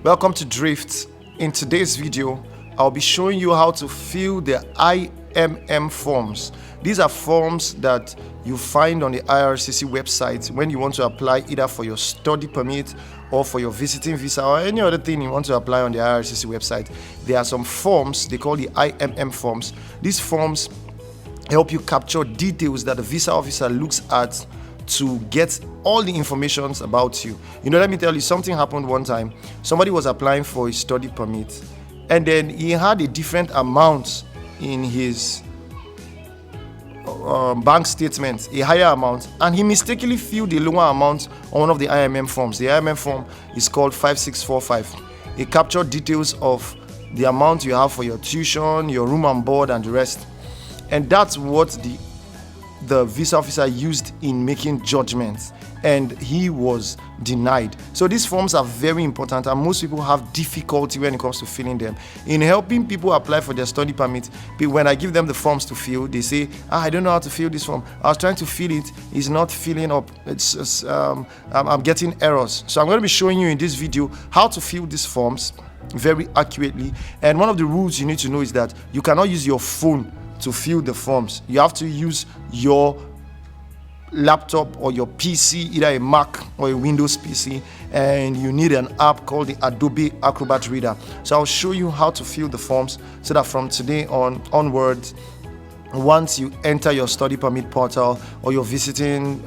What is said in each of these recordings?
Welcome to Drift. In today's video, I'll be showing you how to fill the IMM forms. These are forms that you find on the Ircc website when you want to apply either for your study permit or for your visiting visa or any other thing you want to apply on the Ircc website. There are some forms, they call the IMM forms. These forms help you capture details that the visa officer looks at to get all the information about you. Let me tell you, something happened one time. Somebody was applying for a study permit, and then he had a different amount in his bank statement, a higher amount, and he mistakenly filled the lower amount on one of the IMM forms. The IMM form is called 5645. It captures details of the amount you have for your tuition, your room and board, and the rest. And that's what the visa officer used in making judgments, and he was denied. So these forms are very important, and most people have difficulty when it comes to filling them. In helping people apply for their study permit, when I give them the forms to fill, they say, I don't know how to fill this form. I was trying to fill it, it's not filling up. I'm getting errors. So I'm going to be showing you in this video how to fill these forms very accurately. And one of the rules you need to know is that you cannot use your phone to fill the forms. You have to use your laptop or your PC, either a Mac or a Windows PC, and you need an app called the Adobe Acrobat Reader. So I'll show you how to fill the forms so that from today onwards, once you enter your study permit portal or you're visiting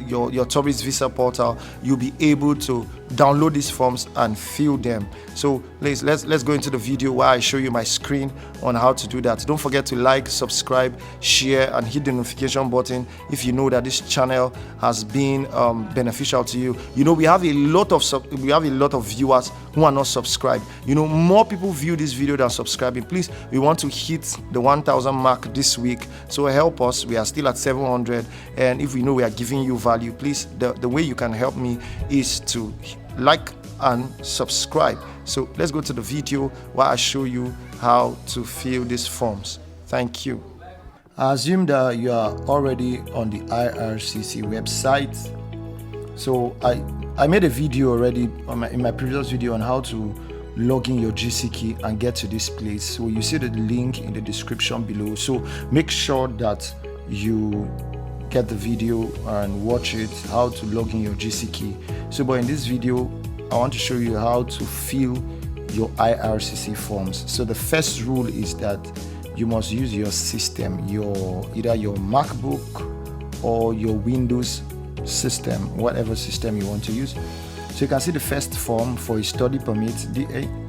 your tourist visa portal, you'll be able to download these forms and fill them. So let's go into the video where I show you my screen on how to do that. Don't forget to like, subscribe, share, and hit the notification button if you know that this channel has been beneficial to you. We have a lot of viewers who are not subscribed. More people view this video than subscribing. Please, we want to hit the 1,000 mark this week, so help us. We are still at 700, and if we know we are giving you value, please, the way you can help me is to like and subscribe. So let's go to the video where I show you how to fill these forms. Thank you. I assume that you are already on the Ircc website. So I made a video already in my previous video on how to log in your GC key and get to this place. So you see the link in the description below. So make sure that you get the video and watch it, how to log in your GC key. But in this video, I want to show you how to fill your Ircc forms. So the first rule is that you must use your system, either your MacBook or your Windows system, whatever system you want to use. So you can see the first form for a study permit.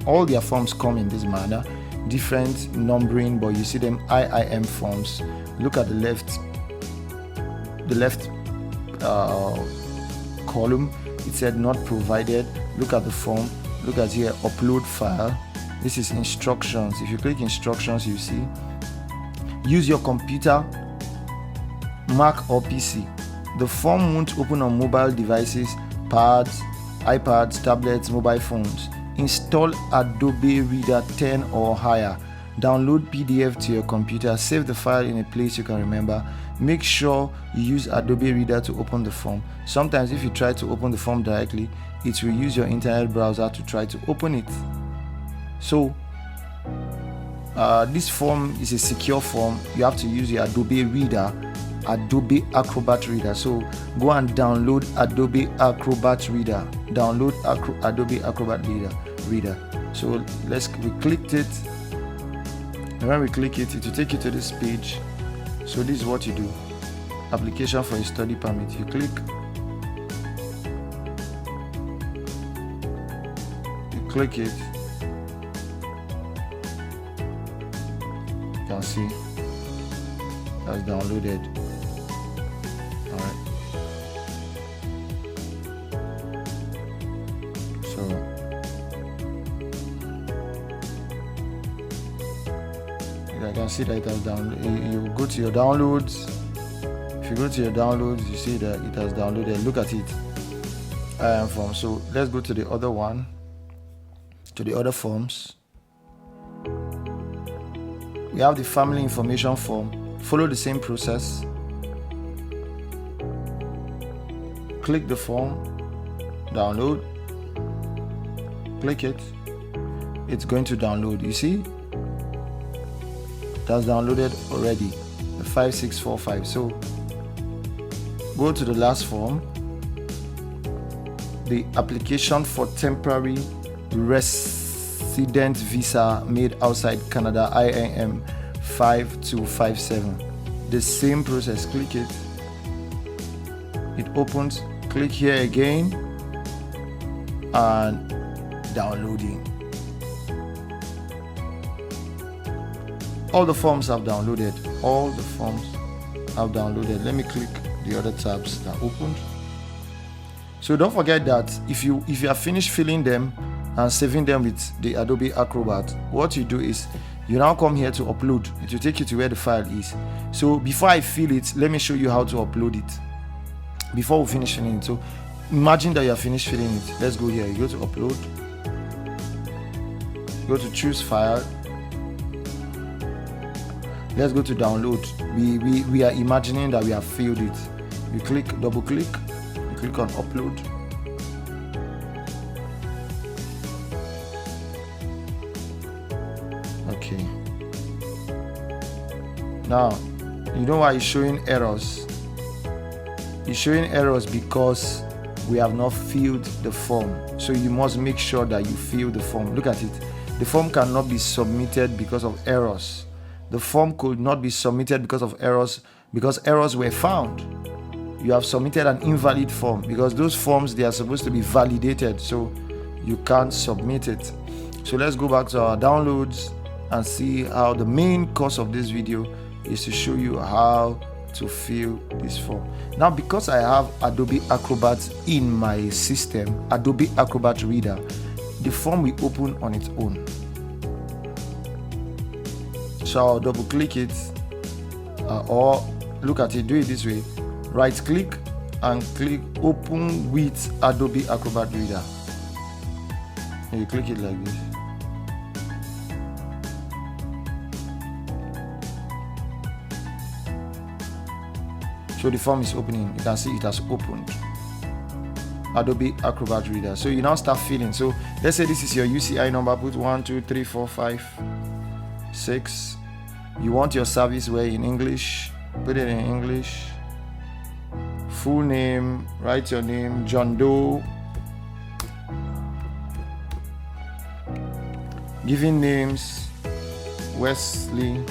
All their forms come in this manner, different numbering, but you see them IIM forms. Look at the left column, it said not provided. Look at the form, look at here, upload file. This is instructions. If you click instructions, you see use your computer, Mac or PC. The form won't open on mobile devices, pads, iPads, tablets, mobile phones. Install Adobe Reader 10 or higher. Download PDF to your computer, save the file in a place you can remember. Make sure you use Adobe Reader to open the form. Sometimes if you try to open the form directly, it will use your internet browser to try to open it. So this form is a secure form. You have to use your Adobe Reader, Adobe Acrobat Reader. So go and download Adobe Acrobat Reader. Download Adobe Acrobat Reader. So we clicked it. And when we click it, it will take you to this page. So this is what you do. Application for a study permit. You click. You click it. You can see that's downloaded. Alright. So I can see that it has downloaded. You go to your downloads. If you go to your downloads, you see that it has downloaded. Look at it. Form. So let's go to the other one, to the other forms. We have the family information form. Follow the same process. Click the form, download, click it, it's going to download. You see, that's downloaded already, the 5645. So go to the last form, the application for temporary resident visa made outside Canada, IMM 5257. The same process. Click it, it opens. Click here again and downloading. All the forms have downloaded. All the forms have downloaded. Let me click the other tabs that opened. So don't forget that if you are finished filling them and saving them with the Adobe Acrobat, what you do is you now come here to upload. It will take you to where the file is. So before I fill it, let me show you how to upload it before we finish filling it. So imagine that you are finished filling it. Let's go here. You go to upload, go to choose file. Let's go to download. We are imagining that we have filled it. You click, double click, you click on upload. Okay. Now, you know why it's showing errors? It's showing errors because we have not filled the form. So you must make sure that you fill the form. Look at it. The form cannot be submitted because of errors. The form could not be submitted because of errors, because errors were found. You have submitted an invalid form because those forms, they are supposed to be validated, so you can't submit it. So let's go back to our downloads and see how the main course of this video is to show you how to fill this form. Now, because I have Adobe Acrobat in my system, Adobe Acrobat Reader, the form will open on its own. So I'll double click it, or look at it, do it this way. Right click and click open with Adobe Acrobat Reader. And you click it like this. So the form is opening. You can see it has opened. Adobe Acrobat Reader. So you now start filling. So let's say this is your UCI number. Put 1, 2, 3, 4, 5, 6. You want your service where in English. Put it in English. Full name. Write your name. John Doe. Giving names. Wesley.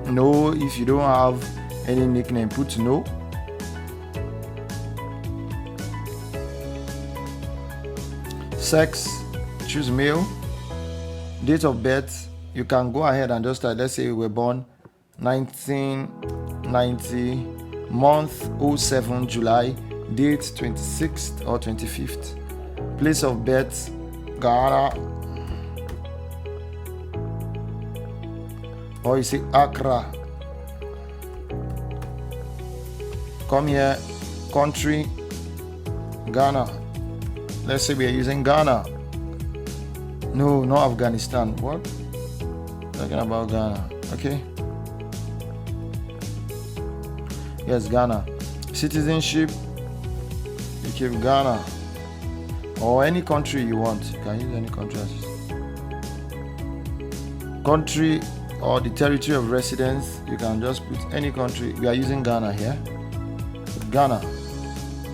No, if you don't have any nickname, put no. Sex, choose male. Date of birth, you can go ahead and just start. Let's say we were born 1990, month 07 July, date 26th or 25th. Place of birth, Ghana. Or you say Accra. Come here, country, Ghana. Let's say we are using Ghana. No, not Afghanistan. What? Talking about Ghana. Okay. Yes, Ghana. Citizenship, you keep Ghana. Or any country you want. You can use any country. Country or the territory of residence, you can just put any country. We are using Ghana here. Ghana.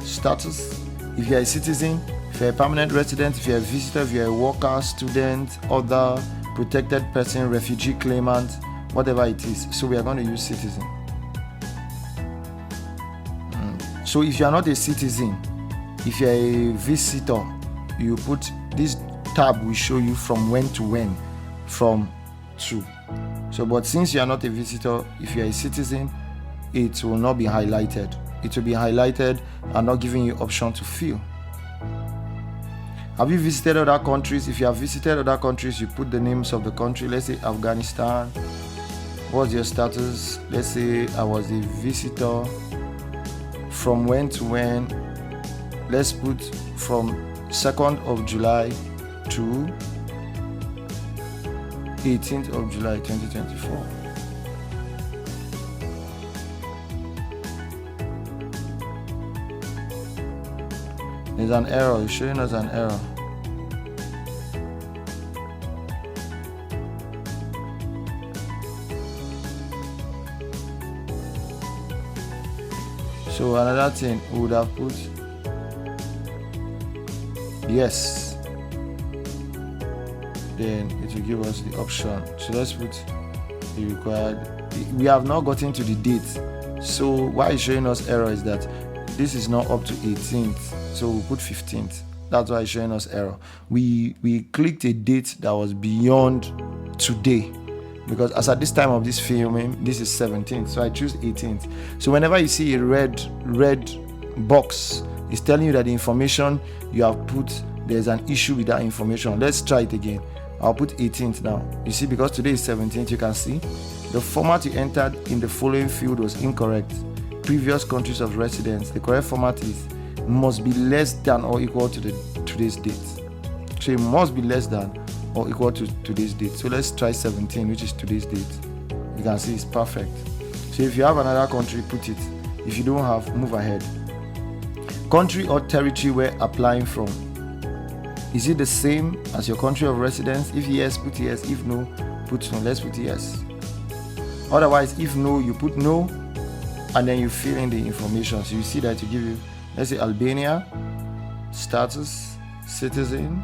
Status, if you are a citizen, if you are a permanent resident, if you are a visitor, if you are a worker, student, other, protected person, refugee claimant, whatever it is. So we are going to use citizen. So if you are not a citizen, if you are a visitor, you put this tab will show you from when to when, from to. So, but since you are not a visitor, if you are a citizen, it will not be highlighted. It will be highlighted and not giving you option to fill. Have you visited other countries? If you have visited other countries, you put the names of the country. Let's say Afghanistan. What's your status? Let's say I was a visitor. From when to when? Let's put from 2nd of July to 18th of July 2024. There's an error. It's showing us an error. So another thing, we would have put yes. Then it will give us the option. So let's put the required. We have not gotten to the date. So why it's showing us error is that this is not up to 18th. So we'll put 15th. That's why it's showing us error. We clicked a date that was beyond today. Because as at this time of this filming, this is 17th, so I choose 18th. So whenever you see a red box, it's telling you that the information you have put, there's an issue with that information. Let's try it again. I'll put 18th now. You see, because today is 17th, you can see the format you entered in the following field was incorrect. Previous countries of residence. The correct format is must be less than or equal to today's date. So it must be less than or equal to today's date. So let's try 17, which is today's date. You can see it's perfect. So if you have another country, put it. If you don't have, move ahead. Country or territory we're applying from. Is it the same as your country of residence? If yes, put yes. If no, put no. Let's put yes. Otherwise, if no, you put no, and then you fill in the information. So you see that you give you, let's say Albania, status, citizen.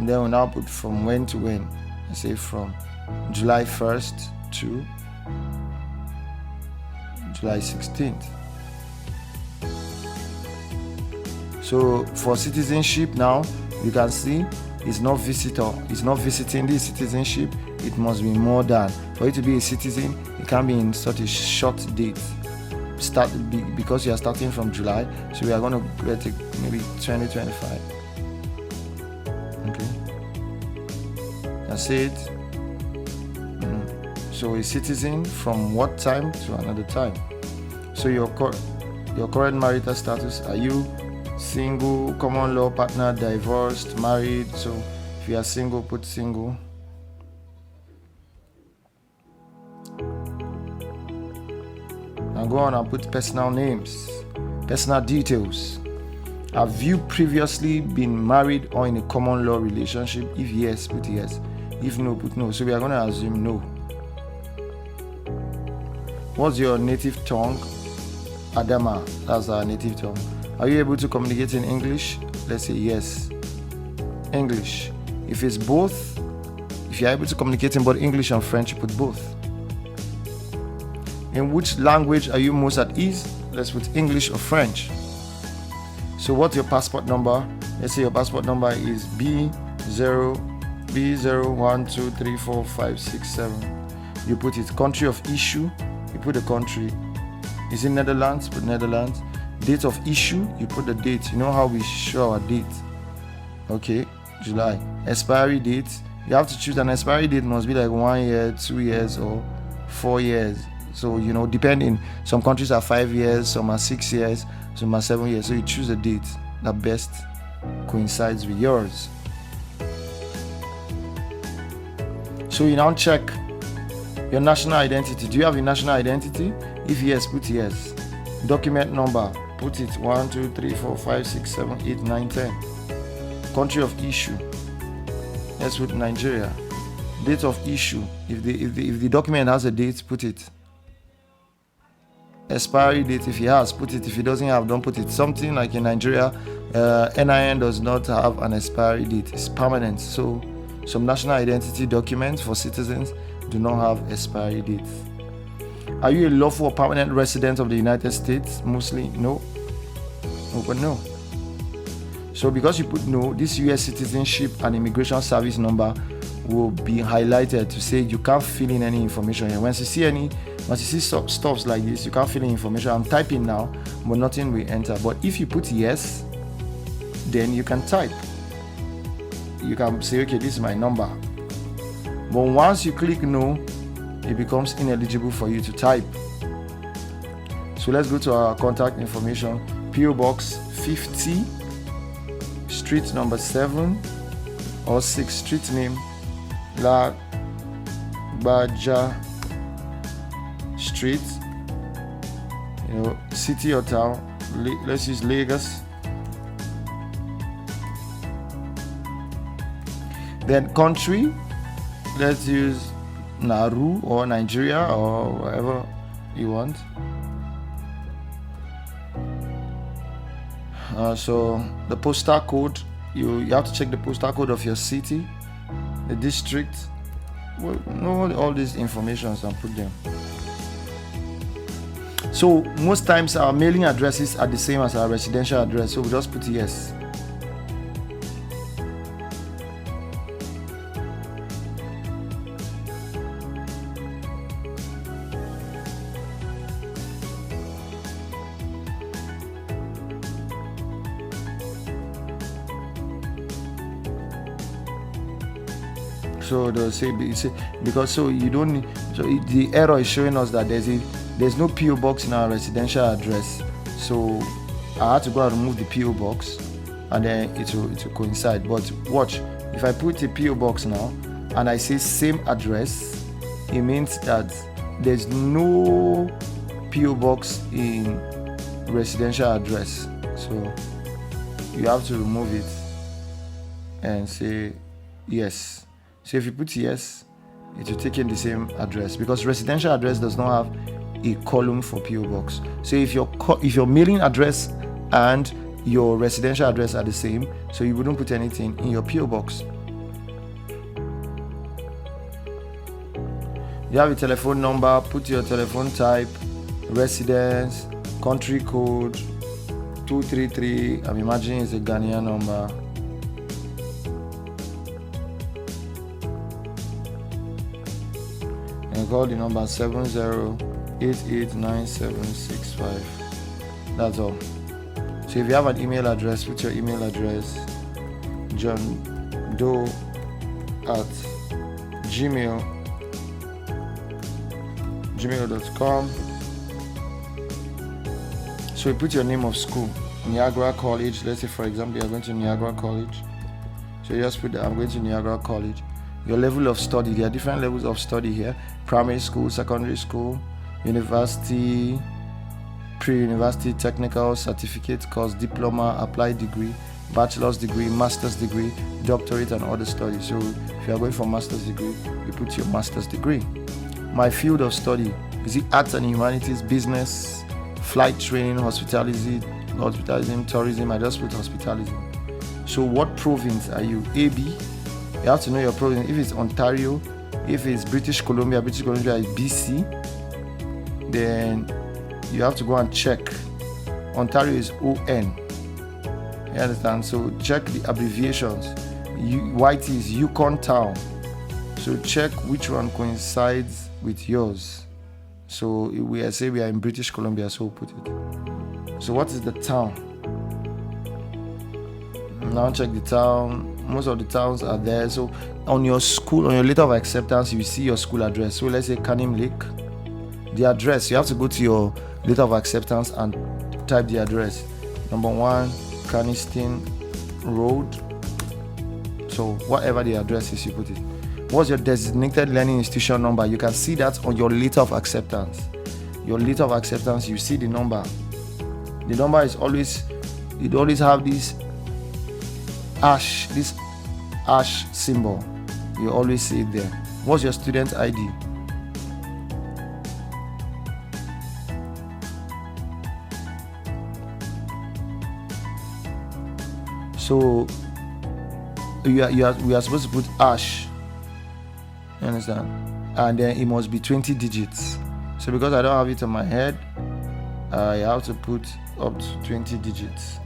Then we'll now put from when to when. Let's say from July 1st to July 16th. So for citizenship now, you can see it's not visitor, it's not visiting this citizenship, it must be more than. For you to be a citizen, it can be in such a short date. Because you are starting from July, so we are going to get it maybe 2025. Okay, that's it. So a citizen from what time to another time. So your current marital status, are you single, common law partner, divorced, married? So if you are single, put single. And go on and put personal names, personal details. Have you previously been married or in a common law relationship? If yes, put yes. If no, put no. So we are going to assume no. What's your native tongue? Adama, that's our native tongue. Are you able to communicate in English? Let's say yes. English. If it's both, if you're able to communicate in both English and French, you put both. In which language are you most at ease? Let's put English or French. So what's your passport number? Let's say your passport number is B01234567. You put it. Country of issue, you put the country. Is it Netherlands? Put Netherlands. Date of issue, you put the date. You know how we show our date. Okay, July. Expiry date, you have to choose an expiry date. Must be like 1 year, 2 years, or 4 years. So, you know, depending, some countries are 5 years, some are 6 years, some are 7 years. So you choose a date that best coincides with yours. So you now check your national identity. Do you have a national identity? If yes, put yes. Document number, put it 1, 2, 3, 4, 5, 6, 7, 8, 9, 10. Country of issue, let's put Nigeria. Date of issue, if the document has a date, put it. Expiry date, if he has, put it. If he doesn't have, don't put it. Something like in Nigeria, NIN does not have an expiry date. It's permanent. So some national identity documents for citizens do not have expiry dates. Are you a lawful or permanent resident of the United States? Mostly no. But no. So because you put no, this US Citizenship and Immigration Service number will be highlighted to say you can't fill in any information here. Once you see stuffs like this, you can't fill in information. I'm typing now, but nothing will enter. But if you put yes, then you can type. You can say, okay, this is my number. But once you click no, it becomes ineligible for you to type. So let's go to our contact information. PO Box 50, street number 7 or 6, street name La Baja Street, city or town let's use Lagos. Then country, let's use Nauru or Nigeria or whatever you want. So the postal code, you have to check the postal code of your city, the district. Well, know all these informations and put them. So most times our mailing addresses are the same as our residential address, so we just put yes. So they'll say because so you don't need, so the error is showing us that there's no PO box in our residential address. So I had to go and remove the PO box, and then it will coincide. But watch, if I put a PO box now and I say same address, it means that there's no PO box in residential address. So you have to remove it and say yes. So if you put yes, it will take in the same address, because residential address does not have a column for PO box. So if your mailing address and your residential address are the same, so you wouldn't put anything in your PO box. You have a telephone number, put your telephone type, residence, country code 233. I'm imagining it's a Ghanaian number. And call the number 70889765. That's all. So if you have an email address, put your email address, johndoe@gmail.com. So you put your name of school, Niagara College. Let's say, for example, you're going to Niagara College. So you just put that I'm going to Niagara College. Your level of study, there are different levels of study here: primary school, secondary school, university, pre-university, technical, certificate course, diploma, applied degree, bachelor's degree, master's degree, doctorate, and other studies. So if you are going for master's degree, you put your master's degree. My field of study, is it arts and humanities, business, flight training, hospitality, tourism? I just put hospitality. So what province are you? AB. You have to know your province. If it's Ontario, if it's British Columbia is BC, then you have to go and check. Ontario is ON. You understand? So check the abbreviations. White is Yukon Town. So check which one coincides with yours. So we say we are in British Columbia, so we'll put it. So what is the town? Now check the town. Most of the towns are there. So on your letter of acceptance, you see your school address. So let's say Kanim Lake. The address, you have to go to your letter of acceptance and type the address. Number 1, Caniston Road. So whatever the address is, you put it. What's your designated learning institution number? You can see that on your letter of acceptance. Your letter of acceptance, you see the number. The number is always, it always have this ash symbol. You always see it there. What's your student ID? So we are supposed to put ash. You understand? And then it must be 20 digits. So because I don't have it on my head, I have to put up to 20 digits.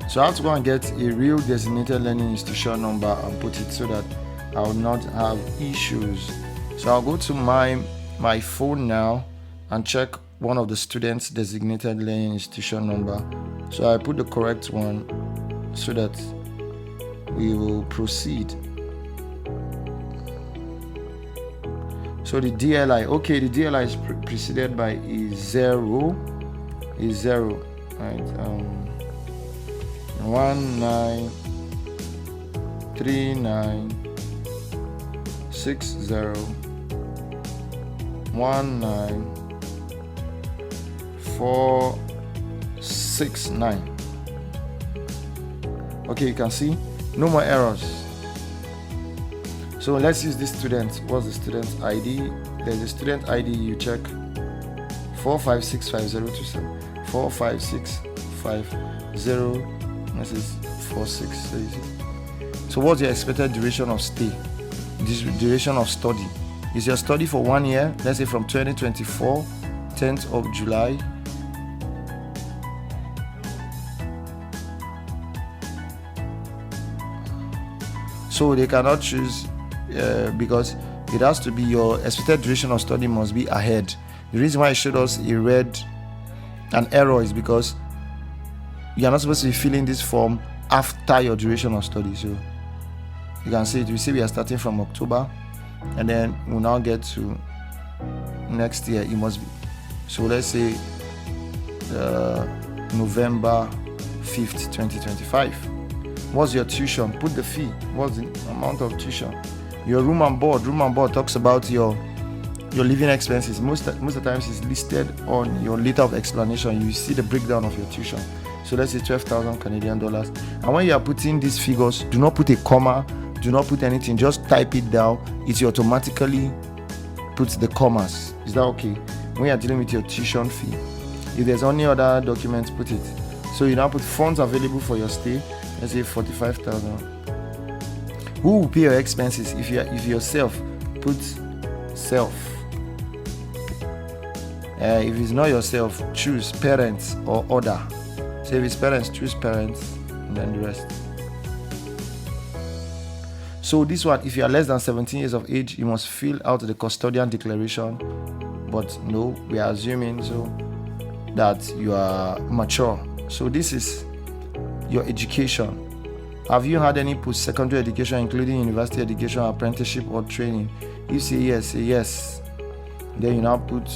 So I have to go and get a real designated learning institution number and put it so that I will not have issues. So I'll go to my phone now and check one of the students' designated learning institution number. So I put the correct one so that we will proceed. So the DLI, okay, the DLI is preceded by a 0. is 0, right? 193960194669. Okay, you can see no more errors. So let's use this student. What's the student ID? There's a student ID. You check 4565027 45650. This is 46. So what's your expected duration of stay? This duration of study is your study for 1 year. Let's say from 2024 10th of July so they cannot choose because it has to be your expected duration of study must be ahead. The reason why it showed us a red an error is because you are not supposed to be filling this form after your duration of study. So you can see it. We see we are starting from October, and then we'll now get to next year. It must be. So let's say November 5th, 2025. What's your tuition? Put the fee. What's the amount of tuition? Your room and board. Room and board talks about your living expenses. Most of the times it's listed on your letter of explanation. You see the breakdown of your tuition. So let's say 12,000 Canadian dollars. And when you are putting these figures, do not put a comma, do not put anything, just type it down. It automatically puts the commas. Is that okay? When you are dealing with your tuition fee, if there's any other documents, put it. So you now put funds available for your stay. Let's say 45,000. Who will pay your expenses? If yourself, put self. If it's not yourself, choose parents or other. So if it's parents, choose parents, and then the rest. So this one, if you are less than 17 years of age, you must fill out the custodian declaration. But no, we are assuming so that you are mature. So this is your education. Have you had any post-secondary education, including university education, apprenticeship, or training? If you say yes, say yes. Then you now put,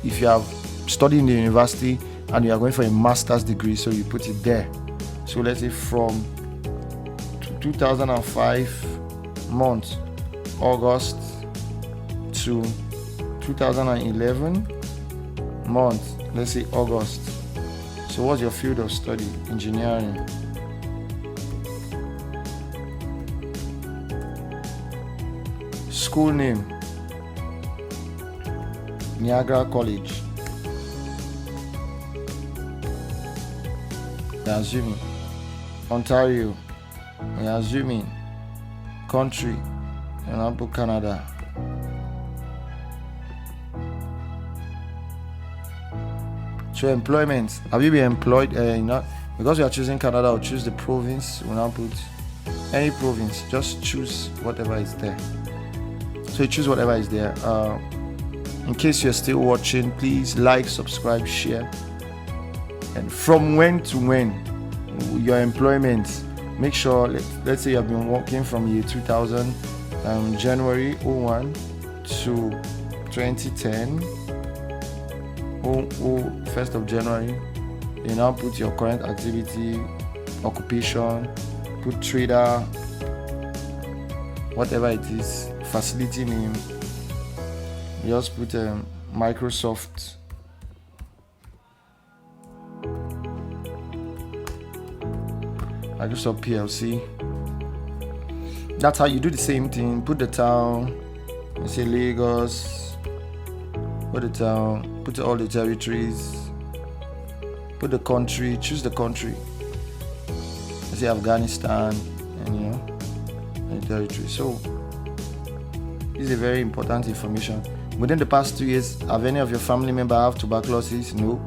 if you have studied in the university and you are going for a master's degree, so you put it there. So let's say from 2005 month, August, to 2011 month, let's say August. So what's your field of study? Engineering. School name, Niagara College. We are assuming Ontario. We are assuming country, example Canada. So employment. Have you been employed? Because we are choosing Canada, I'll choose the province. We'll now put any province. Just choose whatever is there. So you choose whatever is there. In case you're still watching, please like, subscribe, share. And from when to when your employment, make sure, let's say you have been working from year 2000, January 01 to 2010, 1st of January. You now put your current activity, occupation, put trader, whatever it is, facility name. Just put Microsoft. Microsoft PLC. That's how you do the same thing. Put the town. You say Lagos. Put the town. Put all the territories. Put the country. Choose the country. I say Afghanistan, and the territory. So this is a very important information. Within the past 2 years, have any of your family members have tuberculosis? No.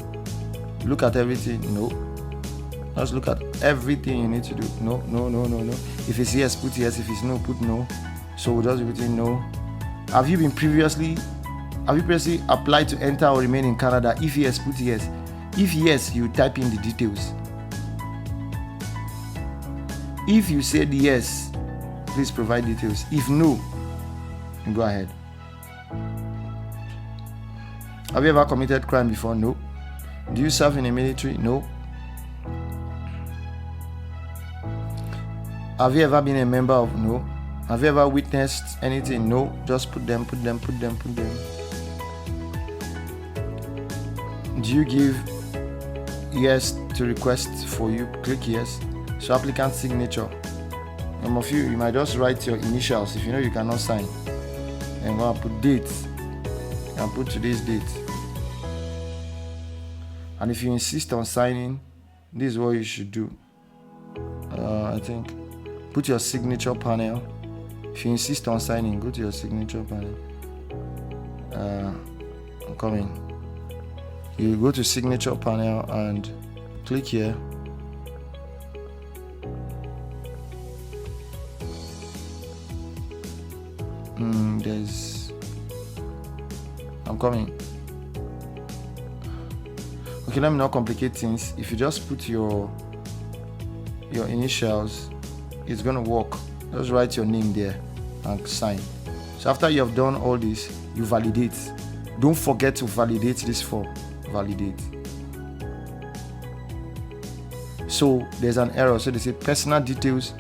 Look at everything. No. Just look at everything you need to do. No. If it's yes, put yes. If it's no, put no. So we'll just be putting no. Have you previously applied to enter or remain in Canada? If yes, put yes. If yes, you type in the details. If you said yes, please provide details. If no, go ahead. Have you ever committed crime before? No. Do you serve in a military? No. Have you ever been a member of? No. Have you ever witnessed anything? No. Just put them. Do you give yes to request for you? Click yes. So applicant signature. Some of you might just write your initials if you know you cannot sign. And go and put date. And put today's date. And if you insist on signing, this is what you should do. I think put your signature panel. If you insist on signing, go to your signature panel. I'm coming. You go to signature panel and click here. I'm coming. Okay, let me not complicate things. If you just put your initials, it's gonna work. Just write your name there and sign. So after you have done all this, you validate. Don't forget to validate this form. Validate. So there's an error. So they say personal details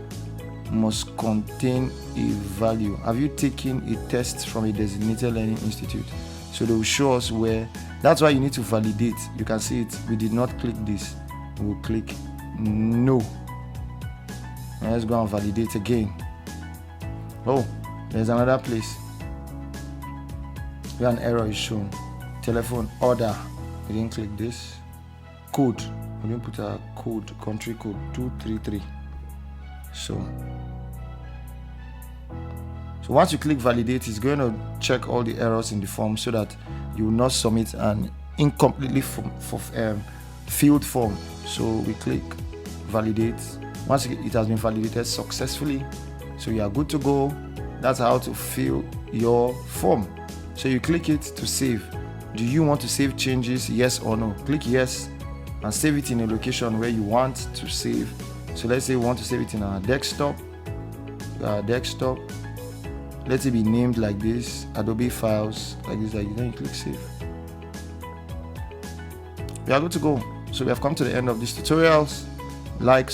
must contain a value. Have you taken a test from a designated learning institute? So they will show us where. That's why you need to validate. You can see it. We did not click this. We'll click no. And let's go and validate again. Oh, there's another place where an error is shown. Telephone order. We didn't click this. Code. We didn't put a code. Country code 233. So once you click validate, it's going to check all the errors in the form so that you will not submit an incompletely filled form. So we click validate. Once it has been validated successfully, so you are good to go. That's how to fill your form. So you click it to save. Do you want to save changes? Yes or no? Click yes and save it in a location where you want to save. So let's say we want to save it in our desktop. Let it be named like this, Adobe files, like this, then you click save. We are good to go. So we have come to the end of this tutorial. Like,